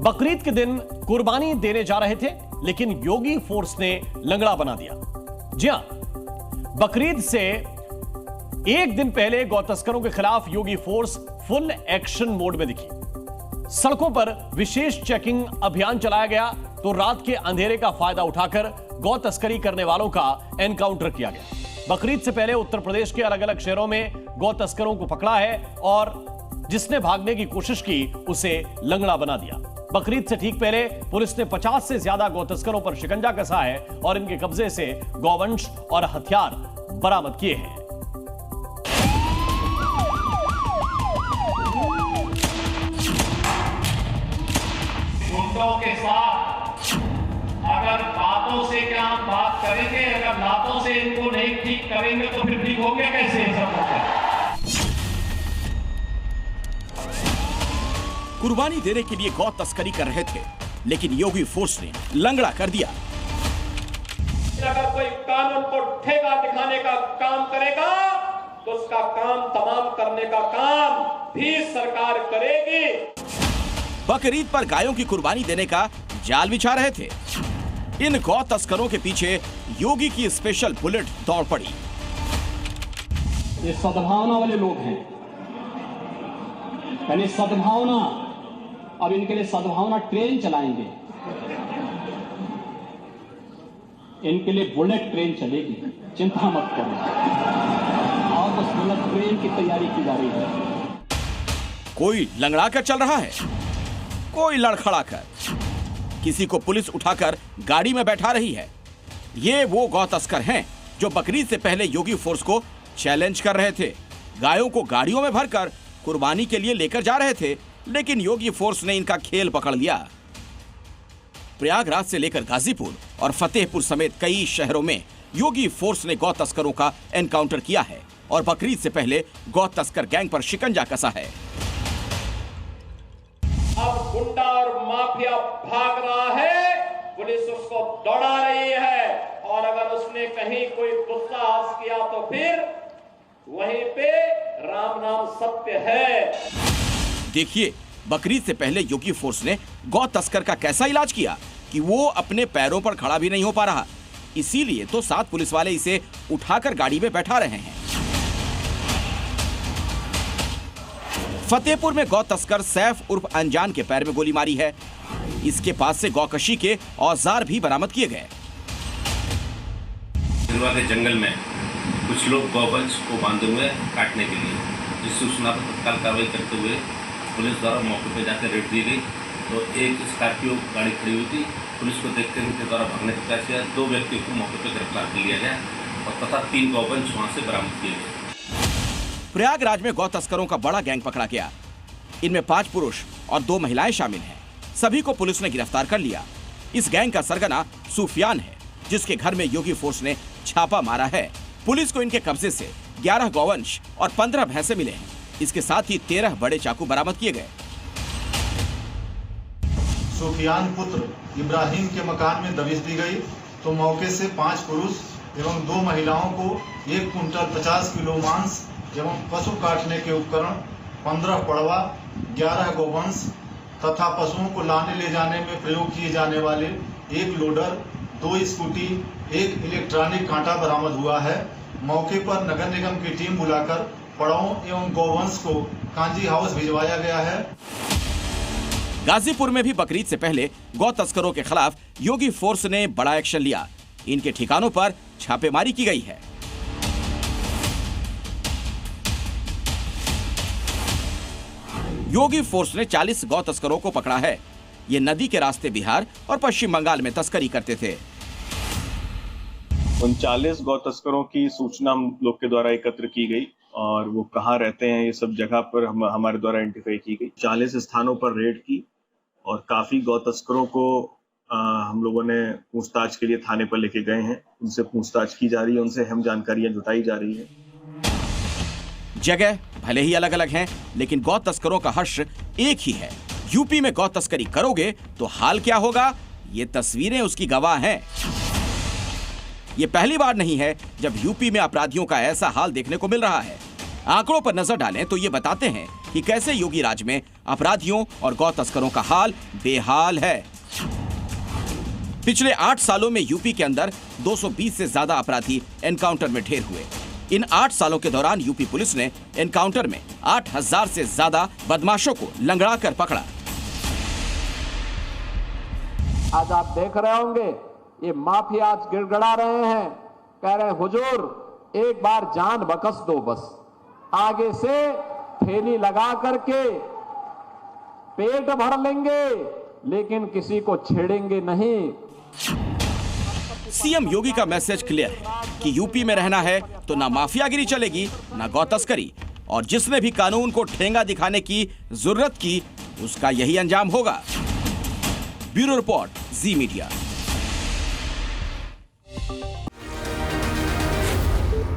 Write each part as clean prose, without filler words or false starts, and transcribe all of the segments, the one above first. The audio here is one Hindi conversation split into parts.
बकरीद के दिन कुर्बानी देने जा रहे थे, लेकिन योगी फोर्स ने लंगड़ा बना दिया। जी हां, बकरीद से एक दिन पहले गौ तस्करों के खिलाफ योगी फोर्स फुल एक्शन मोड में दिखी। सड़कों पर विशेष चेकिंग अभियान चलाया गया तो रात के अंधेरे का फायदा उठाकर गौ तस्करी करने वालों का एनकाउंटर किया गया। बकरीद से पहले उत्तर प्रदेश के अलग अलग शहरों में गौ तस्करों को पकड़ा है और जिसने भागने की कोशिश की उसे लंगड़ा बना दिया। बकरीद से ठीक पहले पुलिस ने 50 से ज्यादा गौ तस्करों पर शिकंजा कसा है और इनके कब्जे से गौवंश और हथियार बरामद किए हैं। गुंडों के साथ अगर बातों से क्या हम बात करेंगे, अगर बातों से इनको नहीं ठीक करेंगे तो फिर ठीक होंगे कैसे सब होगा। कुर्बानी देने के लिए गौ तस्करी कर रहे थे, लेकिन योगी फोर्स ने लंगड़ा कर दिया। अगर कोई कानून को ठेका दिखाने का काम करेगा तो उसका काम तमाम करने का काम भी सरकार करेगी। बकरीद पर गायों की कुर्बानी देने का जाल बिछा रहे थे। इन गौ तस्करों के पीछे योगी की स्पेशल बुलेट दौड़ पड़ी। ये सद्भावना वाले लोग हैं, यानी सद्भावना। अब इनके लिए सद्भावना ट्रेन चलाएंगे, इनके लिए बुलेट ट्रेन चलेगी, चिंता मत करो। और बस बुलेट ट्रेन की तैयारी की जा रही है। कोई लंगड़ा कर चल रहा है, कोई लड़खड़ा कर, किसी को पुलिस उठाकर गाड़ी में बैठा रही है। ये वो गौ तस्कर हैं जो बकरीद से पहले योगी फोर्स को चैलेंज कर रहे थे। गायों को गाड़ियों में भरकर कुर्बानी के लिए लेकर जा रहे थे, लेकिन योगी फोर्स ने इनका खेल पकड़ लिया। प्रयागराज से लेकर गाजीपुर और फतेहपुर समेत कई शहरों में योगी फोर्स ने गौ तस्करों का एनकाउंटर किया है और बकरीद से पहले गौ तस्कर गैंग पर शिकंजा कसा है। अब गुंडा और माफिया भाग रहा है, पुलिस उसको दौड़ा रही है और अगर उसने कहीं कोई दुस्साहस किया तो फिर वहीं पे राम नाम सत्य है। देखिए, बकरीद से पहले योगी फोर्स ने गौ तस्कर का कैसा इलाज किया कि वो अपने पैरों पर खड़ा भी नहीं हो पा रहा। इसीलिए तो 7 पुलिस वाले इसे उठाकर गाड़ी में बैठा रहे हैं। फतेहपुर में गौ तस्कर सैफ उर्फ अनजान के पैर में गोली मारी है। इसके पास से गौकशी के औजार भी बरामद किए गए। के जंगल में कुछ लोग गौवंश को बांधे हुए काटने के लिए, जिस सूचना पर तत्काल कार्रवाई करते हुए पुलिस द्वारा मौके पर जाकर रेड दी गई। तो एक स्कॉर्पियो गाड़ी खड़ी हुई थी, पुलिस को देखते हुए उनके द्वारा भागने का प्रयास किया। 2 व्यक्तियों को मौके पर गिरफ्तार कर लिया गया और तथा 3 गौवंश वहां से बरामद किए गए। प्रयागराज में गौ तस्करों का बड़ा गैंग पकड़ा गया। इनमें 5 पुरुष और 2 महिलाएं शामिल हैं। सभी को पुलिस ने गिरफ्तार कर लिया। इस गैंग का सरगना सूफियान है, जिसके घर में योगी फोर्स ने छापा मारा है। पुलिस को इनके कब्जे से 11 गौवंश और 15 भैंसे मिले हैं। इसके साथ ही 13 बड़े चाकू बरामद किए गए। सूफियान पुत्र इब्राहिम के मकान में दबिश दी गई तो मौके से 5 पुरुष एवं 2 महिलाओं को 1 कुंटल 50 किलो मांस एवं पशु काटने के उपकरण, 15 पड़वा, 11 गौवंश तथा पशुओं को लाने ले जाने में प्रयोग किए जाने वाले 1 लोडर, 2 स्कूटी, 1 इलेक्ट्रॉनिक कांटा बरामद हुआ है। मौके पर नगर निगम की टीम बुलाकर पड़ावों एवं गौवंश को कांजी हाउस भिजवाया गया है। गाजीपुर में भी बकरीद से पहले गौ तस्करों के खिलाफ योगी फोर्स ने बड़ा एक्शन लिया। इनके ठिकानों पर छापेमारी की गई है। योगी फोर्स ने 40 गौ तस्करों को पकड़ा है। ये नदी के रास्ते बिहार और पश्चिम बंगाल में तस्करी करते थे। उन 40 गौ तस्करों की सूचना हम लोग के द्वारा एकत्र की गई और वो कहाँ रहते हैं ये सब जगह पर हमारे द्वारा आइडेंटिफाई की गई। 40 स्थानों पर रेड की और काफी गौ तस्करों को हम लोगों ने पूछताछ के लिए थाने पर लेके गए हैं। उनसे पूछताछ की जा रही है, उनसे अहम जानकारियां जुटाई जा रही है। जगह भले ही अलग अलग हैं, लेकिन गौ तस्करों का हर्ष एक ही है। यूपी में गौ तस्करी करोगे तो हाल क्या होगा, ये तस्वीरें उसकी गवाह हैं। ये पहली बार नहीं है जब यूपी में अपराधियों का ऐसा हाल देखने को मिल रहा है। आंकड़ों पर नजर डालें तो ये बताते हैं कि कैसे योगी राज में अपराधियों और गौ तस्करों का हाल बेहाल है। पिछले 8 सालों में यूपी के अंदर 220 से ज्यादा अपराधी एनकाउंटर में ढेर हुए। इन 8 सालों के दौरान यूपी पुलिस ने एनकाउंटर में 8000 से ज्यादा बदमाशों को लंगड़ा कर पकड़ा। आज आप देख रहे होंगे ये माफिया आज गिड़गड़ा रहे हैं, कह रहे हैं हुजूर एक बार जान बख्श दो, बस आगे से थैली लगा करके पेट भर लेंगे लेकिन किसी को छेड़ेंगे नहीं। सीएम योगी का मैसेज क्लियर है कि यूपी में रहना है तो ना माफियागिरी चलेगी ना गौ तस्करी, और जिसने भी कानून को ठेंगा दिखाने की जरूरत की उसका यही अंजाम होगा। ब्यूरो रिपोर्ट, जी मीडिया।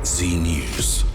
जी न्यूज़।